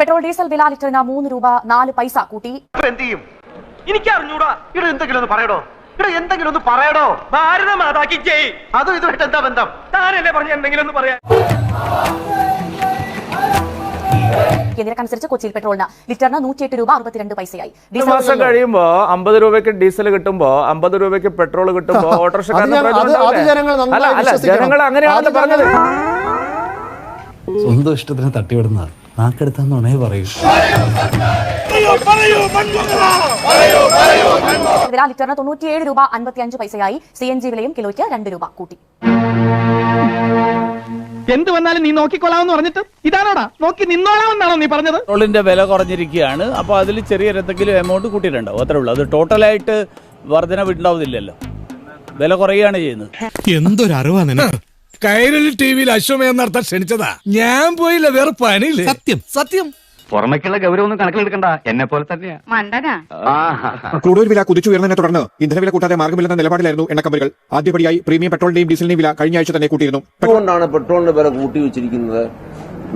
Petrol diesel വില ലിറ്ററിന് 3 രൂപ 4 പൈസ കൂട്ടി. എനിക്ക് അറിഞ്ഞൂടാ. ഇവിടെ എന്തെങ്കിലും ഒന്ന് പറയടോ. ഇവിടെ എന്തെങ്കിലും ഒന്ന് പറയടോ. ഭാരത മാതാക്കി ജയ്. അതും ഇതുമായിട്ട് എന്താ ബന്ധം? താനല്ലേ പറഞ്ഞ എന്തെങ്കിലും ഒന്ന് പറയാ. കേന്ദ്രക്കനുസരിച്ച് കൊച്ചിയിൽ പെട്രോളിന് ലിറ്ററിന് 108 രൂപ 62 പൈസയായി. മാസം കഴിയുമ്പോ 50 രൂപയ്ക്ക് ഡീസൽ കിട്ടുമ്പോ 50 രൂപയ്ക്ക് പെട്രോൾ കിട്ടുമ്പോ ഓട്ടോറിക്ഷക്കാരന് ജനങ്ങൾ അങ്ങനെയാണെന്ന് പറഞ്ഞത്. സ്വന്തം ഇഷ്ടത്തിന് തട്ടിവിടുന്ന നാക്കെടുത്താന്നുണേ പറയൂ. വില ലിറ്ററിന് 97 രൂപ 55 പൈസയായി. CNG വിലയും കിലോയ്ക്ക് 2 രൂപ കൂട്ടി. എന്ത് വന്നാലും നീ നോക്കിക്കൊള്ളാമെന്ന് പറഞ്ഞിട്ട് ഇതാണോടാ നോക്കി നിന്നോളാമെന്നാണോ നീ പറഞ്ഞത്? പെട്രോളിന്റെ വില കുറഞ്ഞിരിക്കുകയാണ്. അപ്പോൾ അതിൽ ചെറിയ എന്തെങ്കിലും എമൗണ്ട് കൂട്ടിയിട്ടുണ്ടാവും, അത്രേ ഉള്ളൂ. അത് ടോട്ടലായിട്ട് വർധനവ് ഉണ്ടാവുന്നില്ലല്ലോ, വില കുറയുകയാണ് ചെയ്യുന്നത്. എന്തൊരു അറിവാ നിനക്ക്. കൈരളി ടിവിയിൽ അശ്വമേധം നടത്താൻ ക്ഷണിച്ചതാ, ഞാൻ പോയില്ല, വേറെ പണിയില്ല. സത്യം സത്യം. പുറമേക്കുള്ള ഗൗരവൊന്നും കണക്കിലെടുക്കണ്ട, എന്നെ പോലെ തന്നെയാ. ക്രൂഡ് ഓയിൽ വില കുതിച്ചുയർന്നതിനെ തുടർന്ന് ഇന്ധനവില കൂട്ടാതെ മാർഗ്ഗമില്ലെന്ന നിലപാടിലായിരുന്നു എണ്ണ കമ്പനികൾ. ആദ്യപടിയായി പ്രീമിയം പെട്രോളിന്റെയും ഡീസലിന്റെയും വില കഴിഞ്ഞ ആഴ്ച തന്നെ കൂട്ടിയിരുന്നു. അതുകൊണ്ടാണ് പെട്രോളിന്റെ വില കൂട്ടി വെച്ചിരിക്കുന്നത്.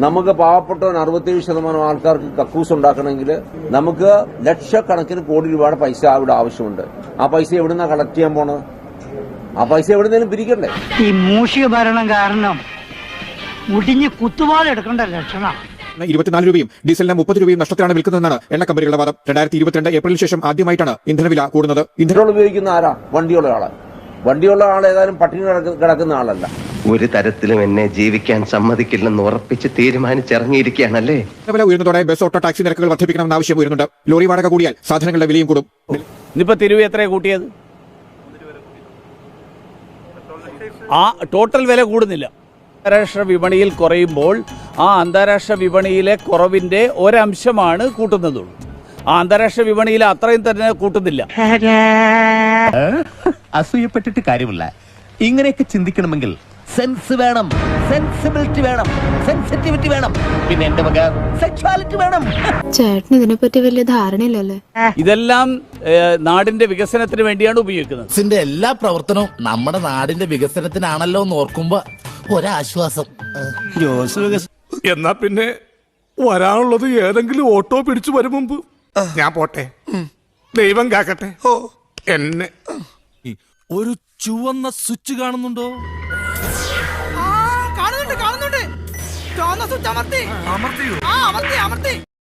നമുക്ക് പാവപ്പെട്ടവൻ 67% ആൾക്കാർക്ക് കക്കൂസ് ഉണ്ടാക്കണമെങ്കിൽ നമുക്ക് ലക്ഷക്കണക്കിന് കോടി രൂപയുടെ പൈസ അവിടെ ആവശ്യമുണ്ട്. ആ പൈസ എവിടുന്നാ കളക്ട് ചെയ്യാൻ പോണത്? ആ പൈസ എവിടുന്നേലും പിരിക്കണ്ടേ? ഈ മൂഷിക ഭരണം കാരണം മുടിഞ്ഞ് കുത്തുവാളെടുക്കേണ്ട ലക്ഷണം. 24 രൂപയും ഡീസലിന് 30 രൂപയും നഷ്ടത്തിലാണ് വിൽക്കുന്നതെന്നാണ് എണ്ണ കമ്പനികളുടെ വാദം. 2022 ഏപ്രിലിന് ശേഷം ആദ്യമായിട്ടാണ് ഇന്ധനവില കൂടുന്നത്. പെട്രോൾ ഉപയോഗിക്കുന്ന ആരാ? വണ്ടിയുള്ള ആള്. വണ്ടിയുള്ള ആൾ ഏതായാലും പട്ടിണി കിടക്കുന്ന ആളല്ല. ഒരു തരത്തിലും എന്നെ ജീവിക്കാൻ സമ്മതിക്കില്ലെന്ന് ഉറപ്പിച്ച് തീരുമാനിച്ചിറങ്ങിയിരിക്കുകയാണല്ലേ. വില ഉയർന്നതോടെ ബസ്, ഓട്ടോ, ടാക്സി നിരക്കുകൾ വർദ്ധിപ്പിക്കണമെന്ന ആവശ്യം ഉയരുന്നുണ്ട്. ലോറി വാടക കൂടിയാൽ സാധനങ്ങളുടെ വിലയും കൂടും. ഇന്നിപ്പോ തിരുവ് എത്രയാണ് കൂട്ടിയത്? ആ ടോട്ടൽ വില കൂടുന്നില്ല. അന്താരാഷ്ട്ര വിപണിയിൽ കുറയുമ്പോൾ ആ അന്താരാഷ്ട്ര വിപണിയിലെ കുറവിന്റെ ഒരംശമാണ് കൂട്ടുന്നതുള്ളൂ. ആ അന്താരാഷ്ട്ര വിപണിയിൽ അത്രയും തന്നെ കൂട്ടുന്നില്ല. അസൂയപ്പെട്ടിട്ട് കാര്യമില്ല. ഇങ്ങനെയൊക്കെ ചിന്തിക്കണമെങ്കിൽ സെൻസ് വേണം, സെൻസിബിലിറ്റി വേണം, സെൻസിറ്റിവിറ്റി വേണം, പിന്നെ എന്റെ വക സെക്സ്വാലിറ്റി വേണം. ചേട്ടന് ഇതിനെപ്പറ്റി വലിയ ധാരണയില്ലല്ലേ? ഇതെല്ലാം നാടിന്റെ വികസനത്തിന് വേണ്ടിയാണ് ഉപയോഗിക്കുന്നത്. ഇതിന്റെ എല്ലാ പ്രവർത്തനവും നമ്മുടെ നാടിന്റെ വികസനത്തിനാണല്ലോ എന്ന് ഓർക്കുമ്പോ ഒരാശ്വാസം. എന്നാ പിന്നെ വരാനുള്ളത് ഏതെങ്കിലും ഓട്ടോ പിടിച്ചു വരും മുമ്പ് ഞാൻ പോട്ടെ. ദൈവം കാക്കട്ടെ എന്നെ. ഒരു ചുവന്ന സ്വിച്ച് കാണുന്നുണ്ടോ? കാണുന്നുണ്ട്. ചുവന്ന സ്വിച്ച് അമർത്തി.